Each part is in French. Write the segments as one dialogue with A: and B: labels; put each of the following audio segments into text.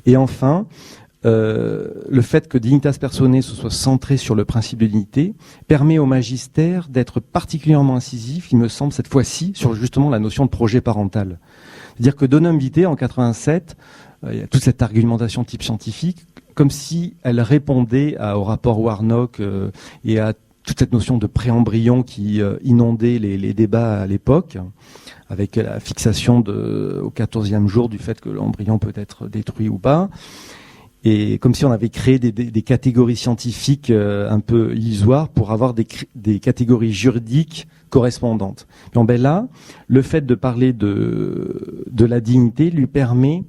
A: Et enfin, le fait que Dignitas Personae se soit centré sur le principe de dignité permet au magistère d'être particulièrement incisif, il me semble, cette fois-ci, sur justement la notion de projet parental. C'est-à-dire que Donum Vitae, en 87, il y a toute cette argumentation type scientifique, comme si elle répondait au rapport Warnock et à toute cette notion de préembryon qui inondait les débats à l'époque, avec la fixation au 14e jour du fait que l'embryon peut être détruit ou pas. Et comme si on avait créé des catégories scientifiques un peu illusoires pour avoir des catégories juridiques correspondantes. Et ben là, le fait de parler de la dignité lui permet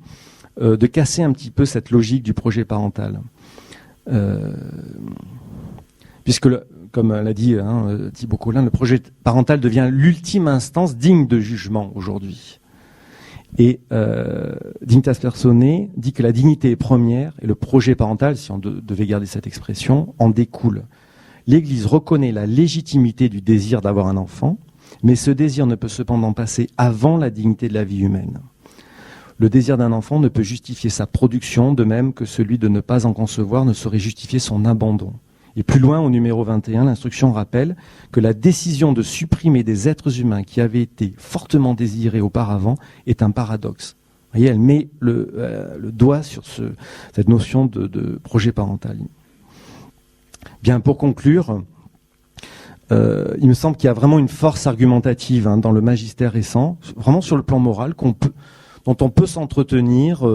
A: de casser un petit peu cette logique du projet parental. Puisque, comme l'a dit Thibaut Collin, le projet parental devient l'ultime instance digne de jugement aujourd'hui. Et Dignitas Personae dit que la dignité est première et le projet parental, si on devait garder cette expression, en découle. L'Église reconnaît la légitimité du désir d'avoir un enfant, mais ce désir ne peut cependant passer avant la dignité de la vie humaine. Le désir d'un enfant ne peut justifier sa production, de même que celui de ne pas en concevoir ne saurait justifier son abandon. Et plus loin, au numéro 21, l'instruction rappelle que la décision de supprimer des êtres humains qui avaient été fortement désirés auparavant est un paradoxe. Vous voyez, elle met le doigt sur cette notion de projet parental. Bien, pour conclure, il me semble qu'il y a vraiment une force argumentative dans le magistère récent, vraiment sur le plan moral, dont on peut s'entretenir.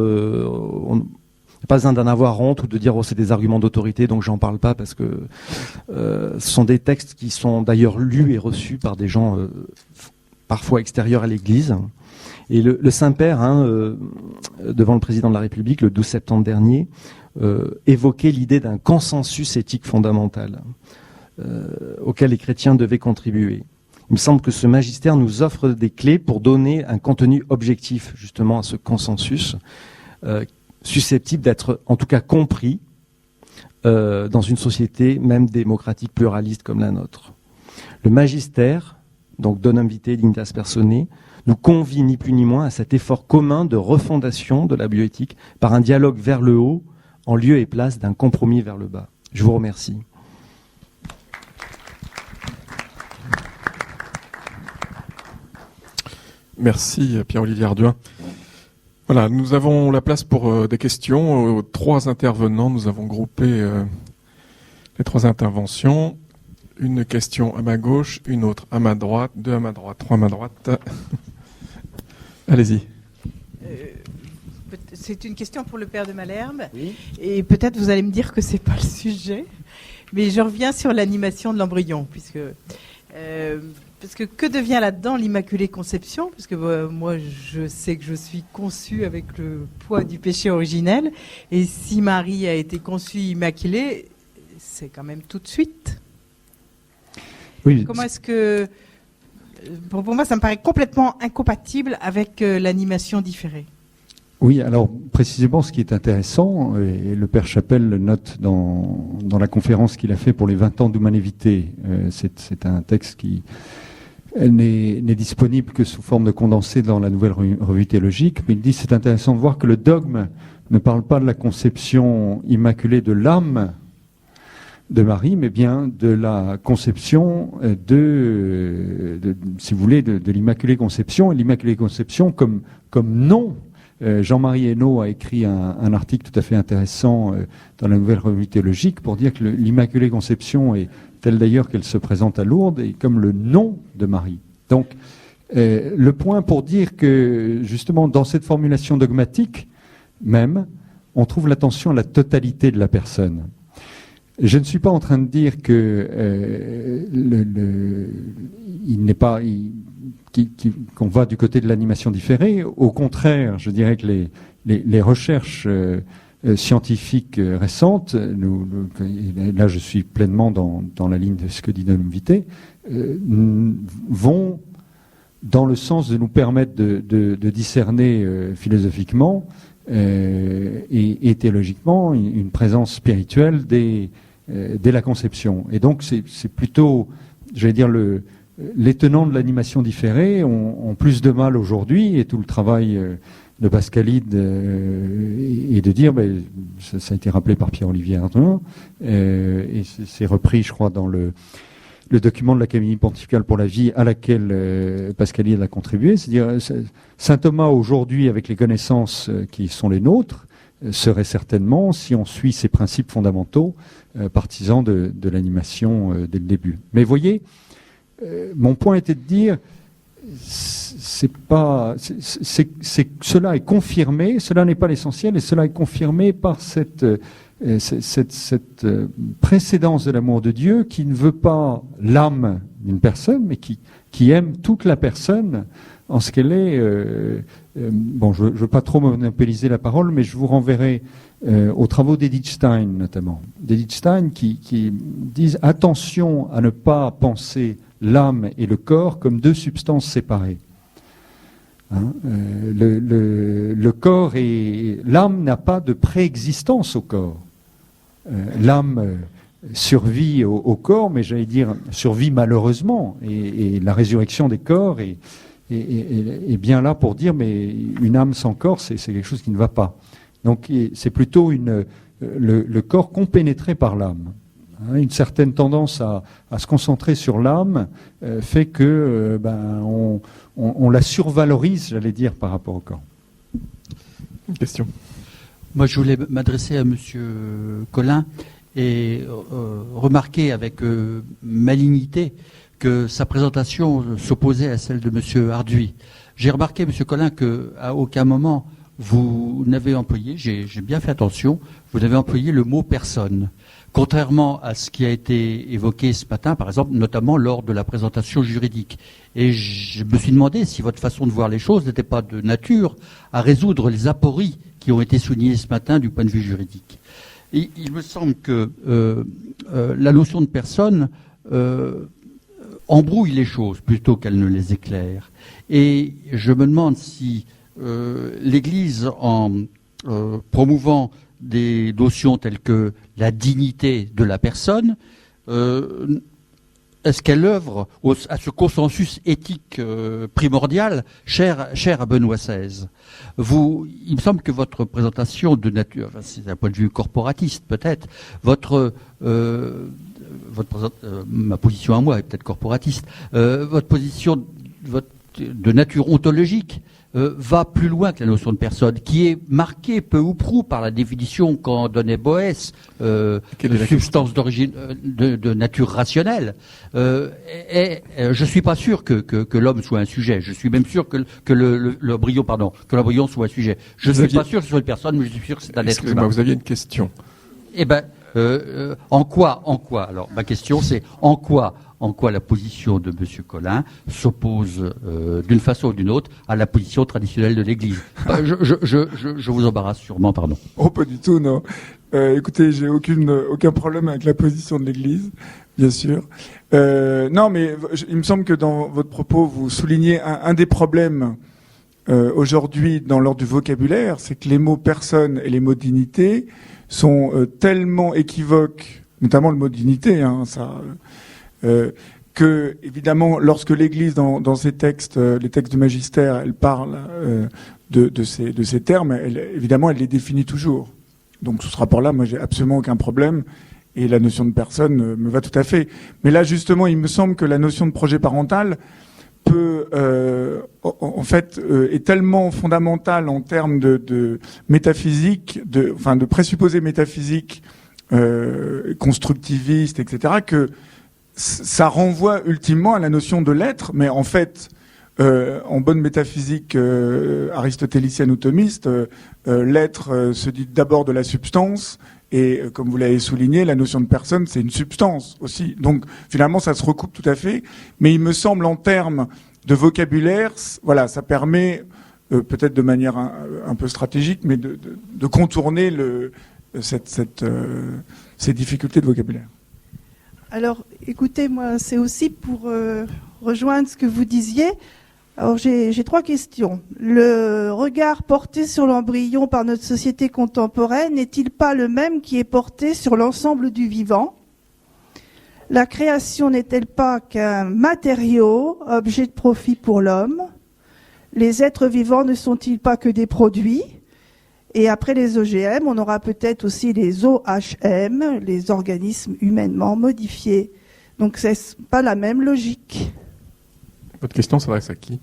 A: Pas besoin d'en avoir honte ou de dire c'est des arguments d'autorité donc j'en parle pas parce que ce sont des textes qui sont d'ailleurs lus et reçus par des gens parfois extérieurs à l'Église. Et le Saint-Père, devant le président de la République le 12 septembre dernier, évoquait l'idée d'un consensus éthique fondamental auquel les chrétiens devaient contribuer. Il me semble que ce magistère nous offre des clés pour donner un contenu objectif justement à ce consensus susceptible d'être en tout cas compris dans une société même démocratique pluraliste comme la nôtre. Le magistère, donc Donum Vitae, Dignitas Personae, nous convie ni plus ni moins à cet effort commun de refondation de la bioéthique par un dialogue vers le haut en lieu et place d'un compromis vers le bas. Je vous remercie.
B: Merci Pierre-Olivier Arduin. Voilà, nous avons la place pour des questions. 3 intervenants, nous avons groupé les 3 interventions. Une question à ma gauche, une autre à ma droite, 2 à ma droite, 3 à ma droite. Allez-y.
C: C'est une question pour le père de Malherbe.
A: Oui.
C: Et peut-être vous allez me dire que c'est pas le sujet. Mais je reviens sur l'animation de l'embryon, parce que devient là-dedans l'Immaculée Conception? Parce que moi, je sais que je suis conçue avec le poids du péché originel. Et si Marie a été conçue immaculée, c'est quand même tout de suite.
D: Oui.
C: Comment est-ce que... Pour moi, ça me paraît complètement incompatible avec l'animation différée.
D: Oui, alors précisément ce qui est intéressant, et le Père Chapelle le note dans la conférence qu'il a fait pour les 20 ans d'Humanum Vitae, c'est un texte qui n'est disponible que sous forme de condensé dans la nouvelle revue théologique, mais il dit c'est intéressant de voir que le dogme ne parle pas de la conception immaculée de l'âme de Marie, mais bien de la conception si vous voulez, de l'Immaculée Conception, et l'Immaculée Conception comme nom. Jean-Marie Hainaut a écrit un article tout à fait intéressant dans la Nouvelle Revue Théologique pour dire que l'Immaculée Conception est telle d'ailleurs qu'elle se présente à Lourdes et comme le nom de Marie. Donc, le point pour dire que justement dans cette formulation dogmatique même, on trouve l'attention à la totalité de la personne. Je ne suis pas en train de dire que il n'est pas... qu'on va du côté de l'animation différée. Au contraire, je dirais que les recherches scientifiques récentes, là je suis pleinement dans la ligne de ce que dit Donum Vitae, vont dans le sens de nous permettre de discerner philosophiquement et théologiquement une présence spirituelle dès la conception. Et donc c'est plutôt, j'allais dire, les tenants de l'animation différée ont plus de mal aujourd'hui, et tout le travail de Pascalide et de dire, ça a été rappelé par Pierre-Olivier Ardouin, et c'est repris, je crois, dans le document de l'Académie pontificale pour la vie à laquelle Pascal Hiel a contribué. C'est-à-dire, saint Thomas, aujourd'hui, avec les connaissances qui sont les nôtres, serait certainement, si on suit ses principes fondamentaux, partisan de l'animation dès le début. Mais voyez, mon point était de dire, cela est confirmé, cela n'est pas l'essentiel, et cela est confirmé par cette précédence de l'amour de Dieu qui ne veut pas l'âme d'une personne, mais qui aime toute la personne en ce qu'elle est. Je ne veux pas trop monopoliser la parole, mais je vous renverrai aux travaux d'Edith Stein, notamment. D'Edith Stein qui disent attention à ne pas penser l'âme et le corps comme deux substances séparées. Le corps et l'âme n'a pas de préexistence au corps. L'âme survit au corps, mais j'allais dire survit malheureusement, et la résurrection des corps est bien là pour dire mais une âme sans corps c'est quelque chose qui ne va pas. Donc c'est plutôt le corps compénétré par l'âme. Une certaine tendance à se concentrer sur l'âme fait que on la survalorise, j'allais dire, par rapport au corps.
B: Une question.
E: Moi, je voulais m'adresser à Monsieur Collin et remarquer avec malignité que sa présentation s'opposait à celle de Monsieur Arduy. J'ai remarqué, Monsieur Collin, qu'à aucun moment vous n'avez employé, j'ai bien fait attention, vous n'avez employé le mot personne. Contrairement à ce qui a été évoqué ce matin, par exemple, notamment lors de la présentation juridique. Et je me suis demandé si votre façon de voir les choses n'était pas de nature à résoudre les apories qui ont été soulignées ce matin du point de vue juridique. Et il me semble que la notion de personne embrouille les choses plutôt qu'elle ne les éclaire. Et je me demande si l'Église, en promouvant des notions telles que la dignité de la personne, est-ce qu'elle œuvre à ce consensus éthique primordial cher à Benoît XVI? Il me semble que votre présentation de nature, enfin, c'est d'un point de vue corporatiste peut-être, ma position à moi est peut-être corporatiste, votre position de nature ontologique va plus loin que la notion de personne, qui est marquée peu ou prou par la définition qu'en donnait Boès, de substance d'origine de nature rationnelle. Je suis pas sûr que l'homme soit un sujet. Je suis même sûr que l'embryon soit un sujet. Je ne suis pas sûr que ce soit une personne, mais je suis sûr que c'est un être humain.
B: Excusez-moi, vous aviez une question.
E: Eh ben, en quoi alors, ma question c'est en quoi la position de M. Collin s'oppose d'une façon ou d'une autre à la position traditionnelle de l'Église. Je vous embarrasse sûrement, pardon.
F: Oh, pas du tout, non. Écoutez, j'ai aucun problème avec la position de l'Église, bien sûr. Non, mais il me semble que dans votre propos, vous soulignez un des problèmes aujourd'hui dans l'ordre du vocabulaire, c'est que les mots personne et les mots dignité sont tellement équivoques, notamment le mot dignité, que évidemment, lorsque l'Église dans ses textes, les textes du magistère, elle parle de ces termes, évidemment, elle les définit toujours. Donc, sous ce rapport-là, moi, j'ai absolument aucun problème, et la notion de personne me va tout à fait. Mais là, justement, il me semble que la notion de projet parental peut, en fait, est tellement fondamentale en termes de métaphysique, de présupposés métaphysiques constructivistes, etc., que ça renvoie ultimement à la notion de l'être, mais en fait, en bonne métaphysique aristotélicienne ou thomiste, l'être se dit d'abord de la substance, et comme vous l'avez souligné, la notion de personne, c'est une substance aussi. Donc finalement, ça se recoupe tout à fait, mais il me semble en termes de vocabulaire, voilà, ça permet peut-être de manière un peu stratégique, mais de contourner ces difficultés de vocabulaire.
G: Alors, écoutez, moi, c'est aussi pour rejoindre ce que vous disiez. Alors, j'ai trois questions. Le regard porté sur l'embryon par notre société contemporaine n'est-il pas le même qui est porté sur l'ensemble du vivant? La création n'est-elle pas qu'un matériau, objet de profit pour l'homme? Les êtres vivants ne sont-ils pas que des produits? Et après les OGM, on aura peut-être aussi les OHM, les organismes humainement modifiés. Donc c'est pas la même logique.
B: Votre question s'adresse à qui?